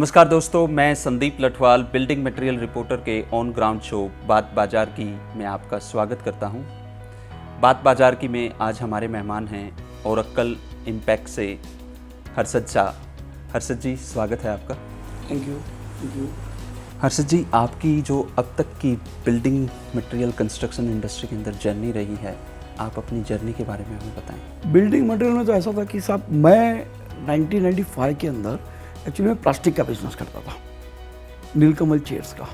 नमस्कार दोस्तों, मैं Sandeep Lathwal building material reporter के ऑन ग्राउंड शो बात बाजार की में आपका स्वागत करता हूं। बात बाजार की में आज हमारे मेहमान हैं ओरेकल इम्पैक्ट से हर्षद शाह। हर्षद जी, स्वागत है आपका। Thank you. हर्षद जी, आपकी जो अब तक की बिल्डिंग मटेरियल कंस्ट्रक्शन इंडस्ट्री के अंदर जर्नी रही है, आप अपनी जर्नी के बारे में हमें बताएं। बिल्डिंग मटेरियल में तो ऐसा था कि साहब मैं 1995 के अंदर एक्चुअली मैं प्लास्टिक का बिजनेस करता था, नीलकमल चेयर्स का।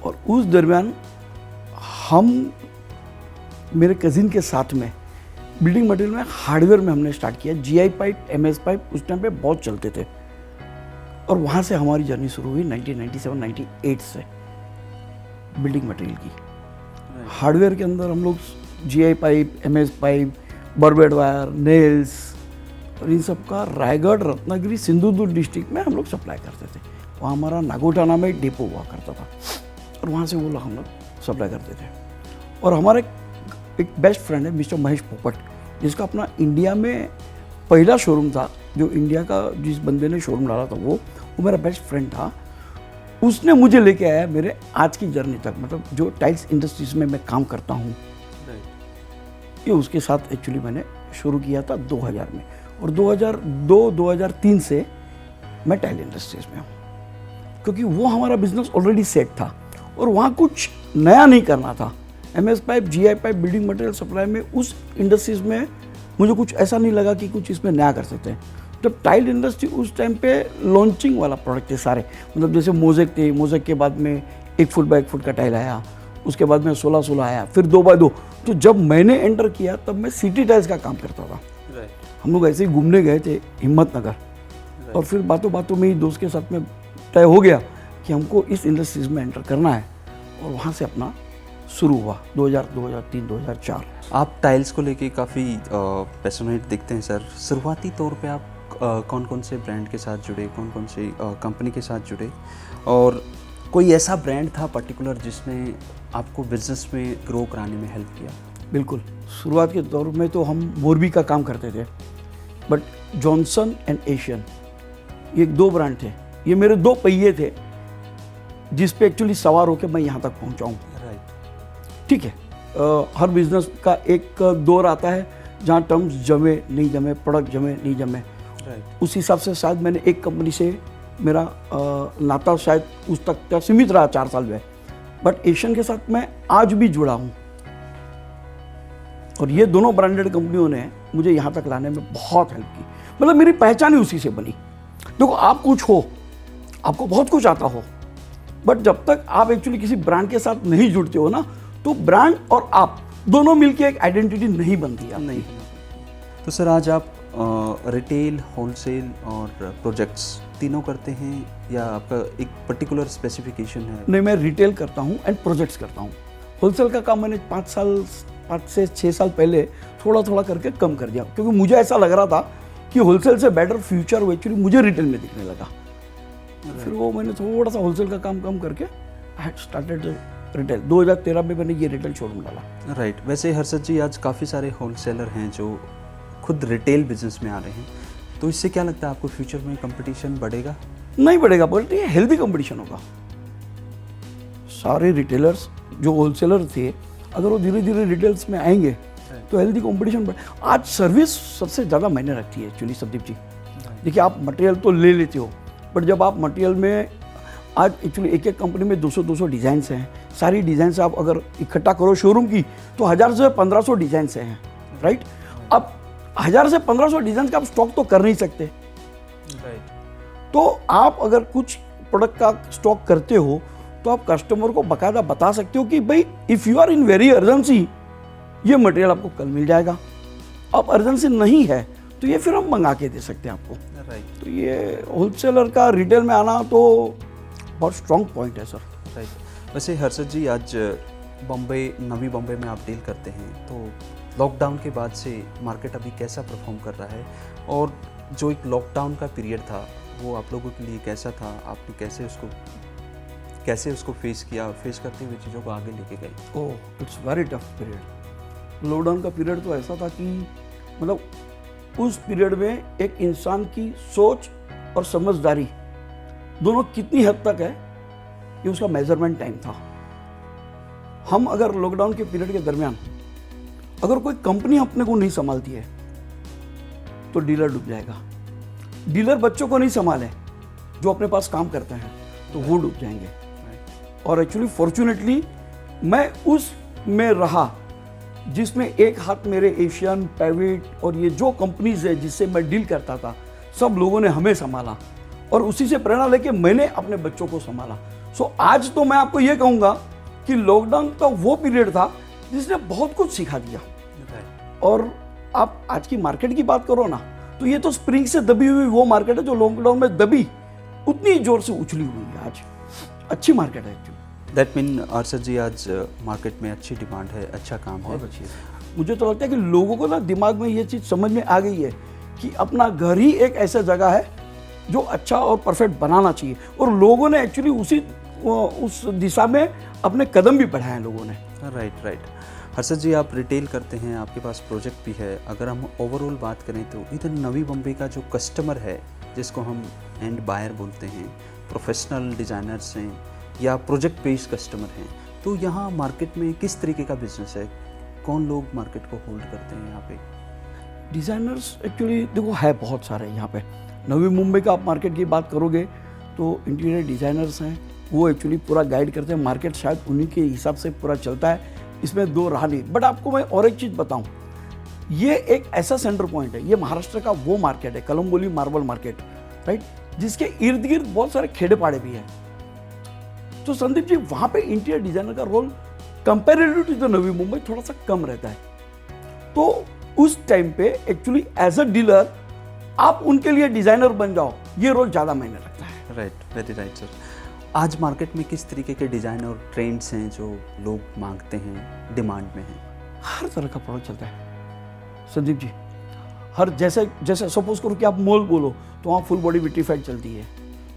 और उस दरमियान हम मेरे कज़िन के साथ में बिल्डिंग मटेरियल में हार्डवेयर में हमने स्टार्ट किया। जीआई पाइप, एमएस पाइप उस टाइम पे बहुत चलते थे और वहाँ से हमारी जर्नी शुरू हुई 1997-98 से बिल्डिंग मटेरियल की। हार्डवेयर के अंदर हम लोग GI pipe, MS pipe, barbed wire, nails और इन सब का रायगढ़, रत्नागिरी, सिंधुदुर्ग डिस्ट्रिक्ट में हम लोग सप्लाई करते थे। वहाँ हमारा नागोटा नाम एक डिपो हुआ करता था और वहाँ से वो लोग हम लोग सप्लाई करते थे। और हमारे एक बेस्ट फ्रेंड है मिस्टर महेश पोपट, जिसका अपना इंडिया में पहला शोरूम था। जो इंडिया का जिस बंदे ने शोरूम डाला था वो मेरा बेस्ट फ्रेंड था। उसने मुझे लेके आया मेरे आज की जर्नी तक, मतलब जो टाइल्स इंडस्ट्रीज में मैं काम करता हूँ, ये उसके साथ एक्चुअली मैंने शुरू किया था 2000 में। और 2002-2003 से मैं टाइल इंडस्ट्रीज में हूँ, क्योंकि वो हमारा बिजनेस ऑलरेडी सेट था और वहाँ कुछ नया नहीं करना था। MS pipe, GI pipe, building material supply में उस इंडस्ट्रीज में मुझे कुछ ऐसा नहीं लगा कि कुछ इसमें नया कर सकते हैं। जब टाइल इंडस्ट्री उस टाइम पे लॉन्चिंग वाला प्रोडक्ट थे सारे, मतलब जैसे मोज़ेक थे, मोज़ेक के बाद में 1 फुट बाय 1 फुट का टाइल आया, उसके बाद में 16-16 आया, फिर 2x2। तो जब मैंने एंटर किया तब मैं सिटी टाइल्स का काम करता था। हम लोग ऐसे ही घूमने गए थे हिम्मतनगर और फिर बातों बातों में ही दोस्त के साथ में तय हो गया कि हमको इस इंडस्ट्रीज में एंटर करना है और वहाँ से अपना शुरू हुआ 2000, 2003, 2004। आप टाइल्स को लेके काफ़ी पैशनेट दिखते हैं सर। शुरुआती तौर पे आप कौन कौन से ब्रांड के साथ जुड़े, कौन कौन से कंपनी के साथ जुड़े, और कोई ऐसा ब्रांड था पर्टिकुलर जिसने आपको बिजनेस में ग्रो कराने में हेल्प किया? बिल्कुल, शुरुआत के दौर में तो हम मोरबी का काम करते थे, बट जॉनसन एंड एशियन ये 2 ब्रांड थे। ये मेरे 2 पहिए थे जिस पे एक्चुअली सवार होकर मैं यहाँ तक पहुँचा हूँ। ठीक है, हर बिजनेस का एक दौर आता है जहाँ टर्म्स जमे नहीं जमे, प्रोडक्ट जमे नहीं जमे। उस हिसाब से शायद मैंने एक कंपनी से मेरा नाता शायद उस तक सीमित रहा 4 साल में, बट एशियन के साथ मैं आज भी जुड़ा हूँ और ये दोनों ब्रांडेड कंपनियों ने मुझे यहाँ तक लाने में बहुत हेल्प की। मतलब मेरी पहचान ही उसी से बनी। देखो, आप कुछ हो, आपको बहुत कुछ आता हो, बट जब तक आप एक्चुअली किसी ब्रांड के साथ नहीं जुड़ते हो ना, तो ब्रांड और आप दोनों मिलके एक आइडेंटिटी नहीं बनती है। नहीं। तो सर, आज आप रिटेल, होलसेल और प्रोजेक्ट्स तीनों करते हैं या आपका एक पर्टिकुलर स्पेसिफिकेशन है? नहीं, मैं रिटेल करता हूँ एंड प्रोजेक्ट्स करता हूँ। होलसेल का काम मैंने 5 से 6 साल पहले थोड़ा थोड़ा करके कम कर दिया, क्योंकि मुझे ऐसा लग रहा था कि होलसेल से बेटर फ्यूचर वो एक्चुअली मुझे रिटेल में दिखने लगा। फिर वो मैंने थोड़ा सा होलसेल का काम कम करके आई हैड स्टार्टेड रिटेल। 2013 में मैंने ये रिटेल शोरूम डाला। राइट। वैसे हर्षद जी, आज काफ़ी सारे होलसेलर हैं जो खुद रिटेल बिजनेस में आ रहे हैं, तो इससे क्या लगता है आपको फ्यूचर में कंपटीशन बढ़ेगा? नहीं बढ़ेगा, बल्कि ये हेल्दी कंपटीशन होगा। सारे रिटेलर्स जो होलसेलर थे, अगर वो धीरे धीरे रिटेल्स में आएंगे तो हेल्दी कंपटीशन बढ़े। आज सर्विस सबसे ज़्यादा मायने रखती है एक्चुअली संदीप जी। देखिए, आप मटेरियल तो ले लेते हो, बट जब आप मटेरियल में आज एक्चुअली एक कंपनी में 200 डिज़ाइंस हैं। सारी डिज़ाइंस आप अगर इकट्ठा करो शोरूम की तो 1000 से 1500 डिज़ाइंस हैं, राइट। अब 1000 से 1500 डिज़ाइन का आप स्टॉक तो कर नहीं सकते, तो आप अगर कुछ प्रोडक्ट का स्टॉक करते हो तो आप कस्टमर को बाकायदा बता सकते हो कि भाई if you are in very urgency, ये मटेरियल आपको कल मिल जाएगा। अब अर्जेंसी नहीं है तो ये फिर हम मंगा के दे सकते हैं आपको। तो ये होलसेलर का रिटेल में आना तो बहुत स्ट्रॉन्ग पॉइंट है सर। राइट। वैसे हर्षद जी, आज बॉम्बे, नवी बॉम्बे में आप डील करते हैं, तो लॉकडाउन के बाद से मार्केट अभी कैसा परफॉर्म कर रहा है, और जो एक लॉकडाउन का पीरियड था वो आप लोगों के लिए कैसा था? आपने कैसे उसको फेस किया, फेस करते हुए चीज़ों को आगे लेके गए? Oh, it's very tough period. Lockdown का पीरियड तो ऐसा था कि मतलब उस पीरियड में एक इंसान की सोच और समझदारी दोनों कितनी हद तक है, ये उसका मेजरमेंट टाइम था। हम अगर लॉकडाउन के पीरियड के दरमियान अगर कोई कंपनी अपने को नहीं संभालती है तो डीलर डूब जाएगा। डीलर बच्चों को नहीं संभाले जो अपने पास काम करते हैं तो वो डूब जाएंगे। और एक्चुअली फॉर्चुनेटली मैं उस में रहा जिसमें एक हाथ मेरे एशियन, पैविट और ये जो कंपनीज है जिससे मैं डील करता था, सब लोगों ने हमें संभाला और उसी से प्रेरणा लेके मैंने अपने बच्चों को संभाला। सो आज तो मैं आपको ये कहूँगा कि लॉकडाउन का वो पीरियड था जिसने बहुत कुछ सिखा दिया। और आप आज की मार्केट की बात करो ना, तो ये तो स्प्रिंग से दबी हुई वो मार्केट है जो लॉकडाउन में दबी, उतनी जोर से उछली हुई है। आज अच्छी मार्केट है एक्चुअली। दैट मीन अर्षद जी आज मार्केट में अच्छी डिमांड है, अच्छा काम है। बहुत अच्छी है। मुझे तो लगता है कि लोगों को ना दिमाग में ये चीज़ समझ में आ गई है कि अपना घर ही एक ऐसा जगह है जो अच्छा और परफेक्ट बनाना चाहिए, और लोगों ने एक्चुअली उस दिशा में अपने कदम भी बढ़ाए हैं लोगों ने। राइट। हर्षद जी, आप रिटेल करते हैं, आपके पास प्रोजेक्ट भी है। अगर हम ओवरऑल बात करें तो इधर नवी बम्बई का जो कस्टमर है, जिसको हम एंड बायर बोलते हैं, प्रोफेशनल डिज़ाइनर्स हैं या प्रोजेक्ट बेस्ड कस्टमर हैं, तो यहाँ मार्केट में किस तरीके का बिजनेस है? कौन लोग मार्केट को होल्ड करते हैं यहाँ पे? डिज़ाइनर्स एक्चुअली देखो है बहुत सारे यहाँ पे। नवी मुंबई का आप मार्केट की बात करोगे तो इंटीरियर डिज़ाइनर्स हैं, वो एक्चुअली पूरा गाइड करते हैं। मार्केट शायद उन्हीं के हिसाब से पूरा चलता है, इसमें दो राह नहीं। बट आपको मैं और एक चीज़ बताऊं, ये एक ऐसा सेंटर पॉइंट है, ये महाराष्ट्र का वो मार्केट है, कलम्बोली मार्बल मार्केट, राइट, जिसके इर्द गिर्द बहुत सारे खेड़े पाड़े भी हैं। तो संदीप जी, वहाँ पे इंटीरियर डिज़ाइनर का role comparative to the Navi Mumbai थोड़ा सा कम रहता है। तो उस टाइम पे एक्चुअली एज अ डीलर आप उनके लिए डिज़ाइनर बन जाओ, ये रोल ज़्यादा मायने रखता है। Right, very right sir. आज मार्केट में किस तरीके के डिज़ाइन और ट्रेंड्स हैं जो लोग मांगते हैं, डिमांड में हैं? हर तरह का प्रोडक्ट चलता है संदीप जी। हर जैसे सपोज करो कि आप मॉल बोलो तो वहाँ फुल बॉडी विट्रीफाइड चलती है।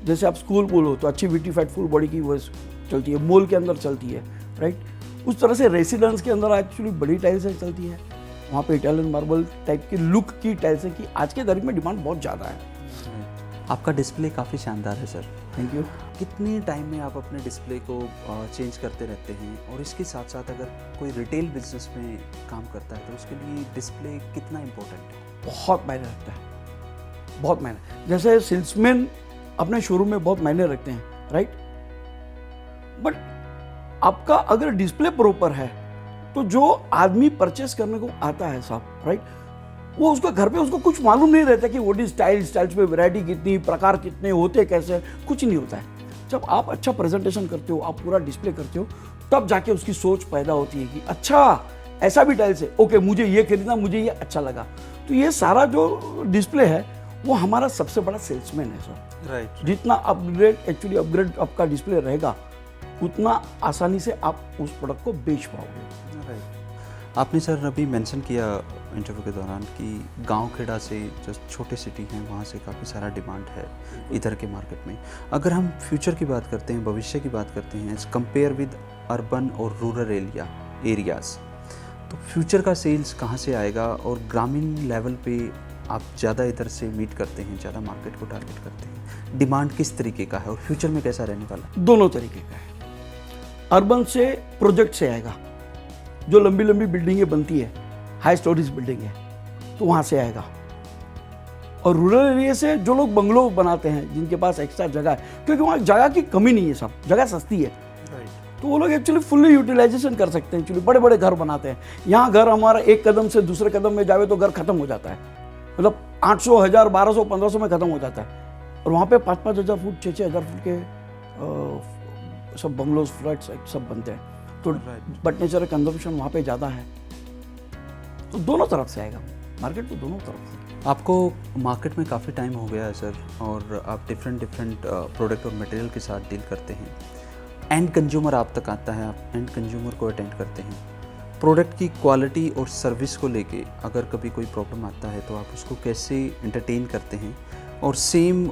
जैसे आप स्कूल बोलो तो अच्छी विट्रीफाइड फुल बॉडी की वो चलती है, मॉल के अंदर चलती है, राइट। उस तरह से रेसिडेंस के अंदर एक्चुअली बड़ी टाइल्स चलती है, वहाँ पे इटालियन मार्बल टाइप की लुक की टाइल्स की आज के तारीख में डिमांड बहुत ज़्यादा है। आपका डिस्प्ले काफ़ी शानदार है सर। Thank you. कितने टाइम में आप अपने डिस्प्ले को चेंज करते रहते हैं? और इसके साथ साथ अगर कोई रिटेल बिजनेस में काम करता है तो उसके लिए डिस्प्ले कितना इम्पोर्टेंट है? बहुत मायने रखता है, बहुत मायने। जैसे सेल्समैन अपने शोरूम में बहुत मायने रखते हैं, राइट, बट आपका अगर डिस्प्ले प्रॉपर है तो जो आदमी परचेस करने को आता है साहब, राइट, वो उसका घर पे उसको कुछ मालूम नहीं रहता कि व्हाट इज स्टाइल्स में वैरायटी कितनी, प्रकार कितने होते, कैसे, कुछ नहीं होता है। जब आप अच्छा प्रेजेंटेशन करते हो, आप पूरा डिस्प्ले करते हो, तब जाके उसकी सोच पैदा होती है कि अच्छा ऐसा भी टाइल्स है, ओके मुझे ये खरीदना, मुझे ये अच्छा लगा। तो ये सारा जो डिस्प्ले है वो हमारा सबसे बड़ा सेल्समैन है सर। राइट। जितना अपग्रेड आपका डिस्प्ले रहेगा उतना आसानी से आप उस प्रोडक्ट को बेच पाओगे। राइट। आपने सर अभी मेंशन किया इंटरव्यू के दौरान कि गांव खेड़ा से जो छोटे सिटी हैं वहाँ से काफ़ी सारा डिमांड है इधर के मार्केट में। अगर हम फ्यूचर की बात करते हैं, भविष्य की बात करते हैं, एज कंपेयर विद अर्बन और रूरल एरियाज़, तो फ्यूचर का सेल्स कहाँ से आएगा? और ग्रामीण लेवल पे आप ज़्यादा इधर से मीट करते हैं, ज़्यादा मार्केट को टारगेट करते हैं, डिमांड किस तरीके का है और फ्यूचर में कैसा रहने वाला है? दोनों तरीके का है। अर्बन से प्रोजेक्ट से आएगा, जो लंबी लंबी बिल्डिंगें बनती है, हाई स्टोरीज बिल्डिंग है, तो वहाँ से आएगा। और रूरल एरिया से जो लोग बंगलो बनाते हैं, जिनके पास एक्स्ट्रा जगह है, क्योंकि वहाँ जगह की कमी नहीं है, सब जगह सस्ती है, तो वो लोग एक्चुअली फुल्ली यूटिलाइजेशन कर सकते हैं। एक्चुअली बड़े बड़े घर बनाते हैं। यहाँ घर हमारा एक कदम से दूसरे कदम में जावे तो घर खत्म हो जाता है, मतलब 800, 1000, 1200, 1500 में खत्म हो जाता है। और वहाँ पे 5-5 हज़ार फुट, 6-6 हज़ार फुट के सब बंगलोज, फ्लैट्स सब बनते हैं। तो बट नेचर कंजम्पशन वहाँ पे ज़्यादा है, तो दोनों तरफ से आएगा मार्केट, तो दोनों तरफ से। आपको मार्केट में काफ़ी टाइम हो गया है सर, और आप डिफरेंट प्रोडक्ट और मटेरियल के साथ डील करते हैं। एंड कंज्यूमर आप तक आता है, आप एंड कंज्यूमर को अटेंड करते हैं। प्रोडक्ट की क्वालिटी और सर्विस को लेके अगर कभी कोई प्रॉब्लम आता है तो आप उसको कैसे एंटरटेन करते हैं? और सेम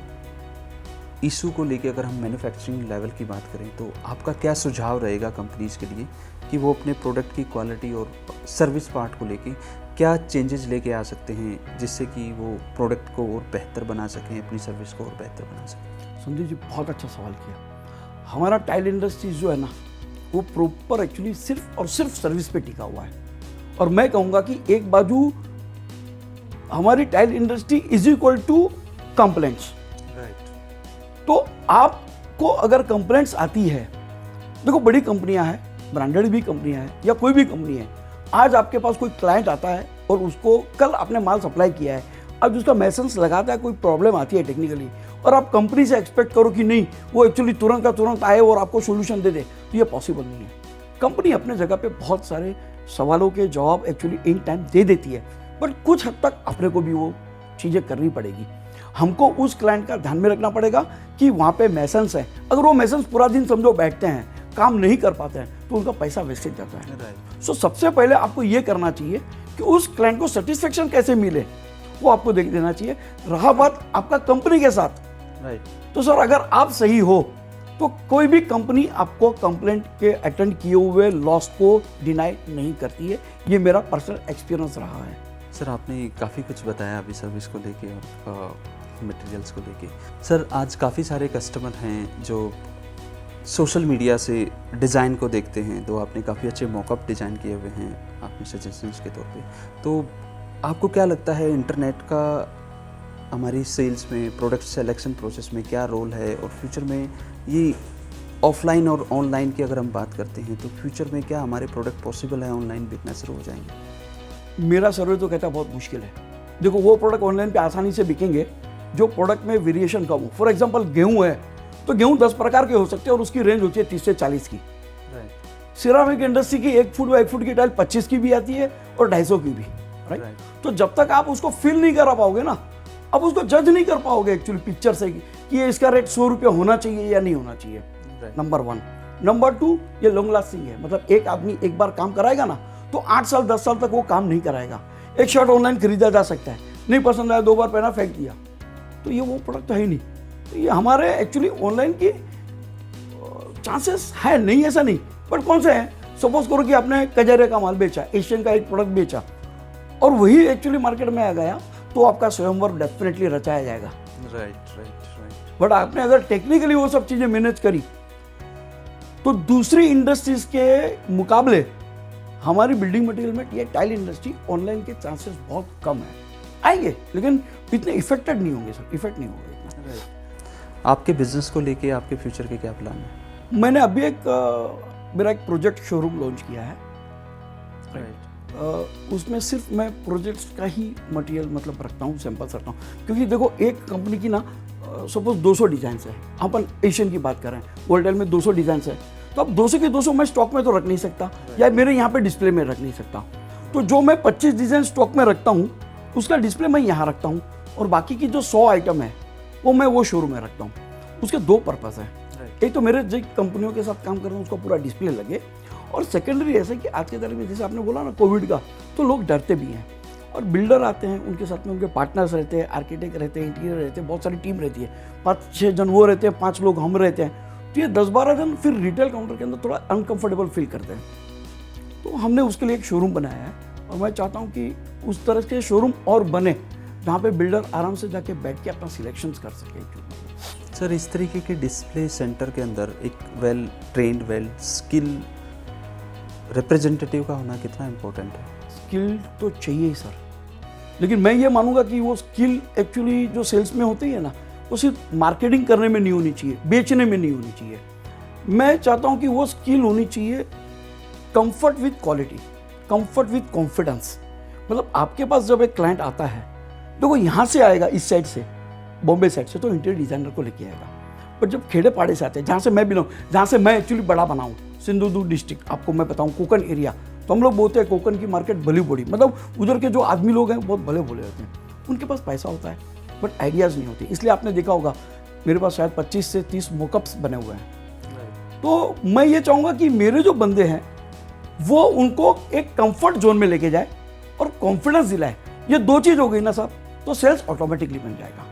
इशू को लेके अगर हम मैन्युफैक्चरिंग लेवल की बात करें तो आपका क्या सुझाव रहेगा कंपनीज के लिए कि वो अपने प्रोडक्ट की क्वालिटी और सर्विस पार्ट को लेके क्या चेंजेस लेके आ सकते हैं जिससे कि वो प्रोडक्ट को और बेहतर बना सकें, अपनी सर्विस को और बेहतर बना सकें? संदीप जी बहुत अच्छा सवाल किया। हमारा टाइल इंडस्ट्री जो है ना, वो प्रॉपर एक्चुअली सिर्फ और सिर्फ सर्विस पे टिका हुआ है। और मैं कहूँगा कि एक बाजू हमारी tile industry is equal to complaints. तो आपको अगर कंप्लेंट्स आती है, देखो बड़ी कंपनियां हैं, ब्रांडेड भी कंपनियां हैं या कोई भी कंपनी है, आज आपके पास कोई क्लाइंट आता है और उसको कल आपने माल सप्लाई किया है, अब उसका मैसेंस लगाता है, कोई प्रॉब्लम आती है टेक्निकली, और आप कंपनी से एक्सपेक्ट करो कि नहीं वो एक्चुअली तुरंत का तुरंत आए और आपको सोल्यूशन दे दे, तो ये पॉसिबल नहीं है। कंपनी अपने जगह पे बहुत सारे सवालों के जवाब एक्चुअली इन टाइम दे देती है, बट कुछ हद तक अपने को भी वो चीज़ें करनी पड़ेगी। हमको उस क्लाइंट का ध्यान में रखना पड़ेगा कि वहाँ पे मैसेंस है, अगर वो मैसेंस पूरा दिन समझो बैठते हैं, काम नहीं कर पाते हैं, तो उनका पैसा वेस्टेज जाता है। सो सबसे पहले आपको ये करना चाहिए कि उस क्लाइंट को सेटिस्फेक्शन कैसे मिले, वो आपको देख देना चाहिए। रहा बात आपका कंपनी के साथ, तो सर अगर आप सही हो तो कोई भी कंपनी आपको कंप्लेंट के अटेंड किए हुए लॉस को डिनाई नहीं करती है। ये मेरा पर्सनल एक्सपीरियंस रहा है। सर आपने काफ़ी कुछ बताया अभी सर्विस को लेके और मटेरियल्स को लेके। सर आज काफ़ी सारे कस्टमर हैं जो सोशल मीडिया से डिज़ाइन को देखते हैं, तो आपने काफ़ी अच्छे मॉकअप डिज़ाइन किए हुए हैं आपने सजेशंस के तौर पे। तो आपको क्या लगता है इंटरनेट का हमारी सेल्स में, प्रोडक्ट सिलेक्शन प्रोसेस में क्या रोल है, और फ्यूचर में ये ऑफलाइन और ऑनलाइन की अगर हम बात करते हैं तो फ्यूचर में क्या हमारे प्रोडक्ट पॉसिबल है ऑनलाइन बिकना शुरू हो जाएंगे? मेरा सर्वे तो कहता है बहुत मुश्किल है। देखो वो प्रोडक्ट ऑनलाइन पे आसानी से बिकेंगे जो प्रोडक्ट में वेरिएशन कम हो। फॉर एग्जांपल गेहूं है तो गेहूं 10 प्रकार के हो सकते हैं और उसकी रेंज होती है 30 से 40 की। सिरामिक इंडस्ट्री की 1 फुट व 1 फुट की टाइल 25 की भी आती है और 250 की भी। राइट। तो जब तक आप उसको फील नहीं कर पाओगे ना, अब उसको जज नहीं कर पाओगे एक्चुअली पिक्चर से कि ये इसका रेट 100 रुपये होना चाहिए या नहीं होना चाहिए। नंबर 1। नंबर 2, ये लॉन्ग लास्टिंग है। मतलब एक आदमी एक बार काम कराएगा ना तो 8 साल 10 साल तक वो काम नहीं कराएगा। एक शर्ट ऑनलाइन खरीदा जा सकता है, नहीं पसंद आया 2 बार पहना फेंक दिया, तो ये वो प्रोडक्ट तो है ही नहीं। तो ये हमारे एक्चुअली ऑनलाइन की चांसेस है नहीं, ऐसा नहीं, बट कौन से हैं? सपोज करो कि आपने कजरे का माल बेचा, एशियन का एक प्रोडक्ट बेचा और वही एक्चुअली मार्केट में आ गया, तो आपका स्वयंवर डेफिनेटली रचाया जाएगा। राइट। बट आपने अगर टेक्निकली वो सब चीजें मैनेज करी तो दूसरी इंडस्ट्रीज के मुकाबले हमारी बिल्डिंग मटेरियल में ये टाइल इंडस्ट्री ऑनलाइन के चांसेस बहुत कम है। आएंगे लेकिन इतने इफेक्टेड नहीं होंगे सर, इफेक्ट नहीं होंगे इतना। आपके बिजनेस को लेके आपके फ्यूचर के क्या प्लान है? मैंने अभी मेरा एक प्रोजेक्ट शोरूम लॉन्च किया है। उसमें सिर्फ मैं प्रोजेक्ट्स का ही मटेरियल मतलब रखता हूँ, सैंपल्स रखता हूँ, क्योंकि देखो एक कंपनी की ना सपोज 200 डिज़ाइंस है, अपन एशियन की बात करें, वोल्टेल में 200 डिज़ाइंस है, तो अब 200 के 200 मैं स्टॉक में तो रख नहीं सकता या मेरे यहाँ पे डिस्प्ले में रख नहीं सकता। तो जो मैं 25 डिज़ाइन स्टॉक में रखता हूँ उसका डिस्प्ले मैं यहाँ रखता हूँ, और बाकी की जो 100 आइटम है वो मैं वो शोरूम में रखता हूँ। उसके 2 पर्पज़ हैं। एक तो मेरे जिन कंपनियों के साथ काम कर रहा हूँ उसका पूरा डिस्प्ले लगे, और सेकेंडरी ऐसा कि आज के दौर में जैसे आपने बोला ना कोविड का, तो लोग डरते भी हैं और बिल्डर आते हैं, उनके साथ में उनके पार्टनर्स रहते हैं, आर्किटेक्ट रहते हैं, इंटीरियर रहते हैं, बहुत सारी टीम रहती है, 5-6 जन वो रहते हैं, 5 लोग हम रहते हैं, तो ये 10-12 जन फिर रिटेल काउंटर के अंदर थोड़ा अनकंफर्टेबल फील करते हैं। तो हमने उसके लिए एक शोरूम बनाया है और मैं चाहता हूँ कि उस तरह के शोरूम और बने जहाँ पे बिल्डर आराम से जाके बैठ के अपना सिलेक्शंस कर सके। सर इस तरीके के डिस्प्ले सेंटर के अंदर एक well trained, well skill representative का होना कितना इम्पोर्टेंट है? स्किल तो चाहिए ही सर, लेकिन मैं ये मानूंगा कि वो स्किल एक्चुअली जो सेल्स में होती है ना, वो सिर्फ मार्केटिंग करने में नहीं होनी चाहिए, बेचने में नहीं होनी चाहिए। मैं चाहता हूँ कि वो स्किल होनी चाहिए comfort with quality, comfort with confidence. मतलब आपके पास जब एक क्लाइंट आता है, देखो यहाँ से आएगा इस साइड से, बॉम्बे साइड से, तो इंटीरियर डिजाइनर को लेके आएगा। पर जब खेड़े पाड़े से आते हैं, जहाँ से मैं बिलोंग, जहाँ से मैं एक्चुअली बड़ा बनाऊँ, सिंधुदुर्ग डिस्ट्रिक्ट, आपको मैं बताऊँ कोकन एरिया, तो हम लोग बोलते हैं कोकन की मार्केट भली बड़ी, मतलब उधर के जो आदमी लोग हैं बहुत भले भोले होते हैं, उनके पास पैसा होता है बट आइडियाज़ नहीं होती। इसलिए आपने देखा होगा मेरे पास शायद 25 से 30 मोकअप्स बने हुए हैं। तो मैं ये चाहूँगा कि मेरे जो बंदे हैं वो उनको एक कंफर्ट जोन में लेके जाए और कॉन्फिडेंस दिलाए। ये 2 चीज़ हो गई ना साहब, तो सेल्स ऑटोमेटिकली बन जाएगा।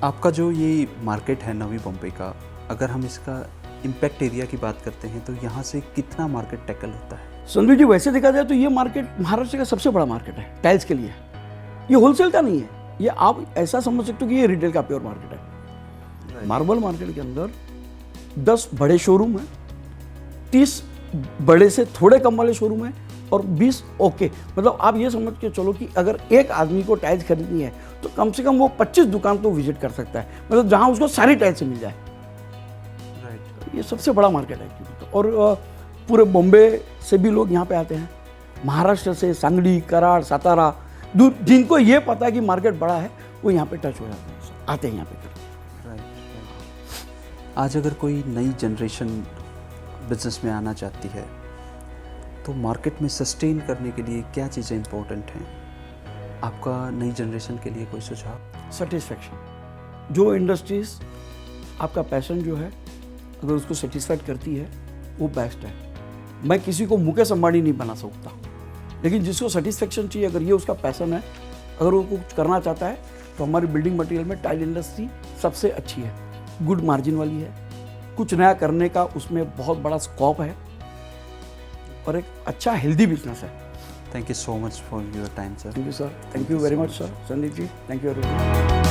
आपका जो ये मार्केट है नवी बम्बई का, अगर हम इसका इम्पैक्ट एरिया की बात करते हैं तो यहाँ से कितना मार्केट टैकल होता है? संदीप जी वैसे देखा जाए तो ये मार्केट महाराष्ट्र का सबसे बड़ा मार्केट है टाइल्स के लिए। ये होलसेल का नहीं है, ये आप ऐसा समझ सकते हो कि ये रिटेल का प्योर मार्केट है। मार्बल मार्केट के अंदर 10 बड़े शोरूम हैं, 30 बड़े से थोड़े कम वाले शोरूम हैं और 20 ओके। मतलब आप ये समझ के चलो कि अगर एक आदमी को टाइल्स खरीदनी है तो कम से कम वो 25 दुकान तो विजिट कर सकता है, मतलब जहाँ उसको सारी टाइल्स मिल जाए। राइट। ये सबसे बड़ा मार्केट है एक्चुअली। और पूरे बॉम्बे से भी लोग यहाँ पे आते हैं, महाराष्ट्र से, सांगली, कराड़, सातारा, जिनको ये पता है कि मार्केट बड़ा है वो यहाँ पे टच हो जाते हैं, आते हैं यहाँ पे। राइट। आज अगर कोई नई जनरेशन बिजनेस में आना चाहती है तो मार्केट में सस्टेन करने के लिए क्या चीज़ें इंपॉर्टेंट हैं? आपका नई जनरेशन के लिए कोई सुझाव? सेटिस्फैक्शन। जो इंडस्ट्रीज आपका पैशन जो है अगर उसको सेटिस्फाइड करती है वो बेस्ट है। मैं किसी को मुकेश अंबानी नहीं बना सकता, लेकिन जिसको सेटिस्फैक्शन चाहिए, अगर ये उसका पैशन है, अगर वो कुछ करना चाहता है, तो हमारी बिल्डिंग मटेरियल में टाइल इंडस्ट्री सबसे अच्छी है, गुड मार्जिन वाली है, कुछ नया करने का उसमें बहुत बड़ा स्कोप है और एक अच्छा हेल्दी बिजनेस है। Thank you so much for your time sir. Thank you sir, thank you very much sir, Sandeep ji, thank you very much.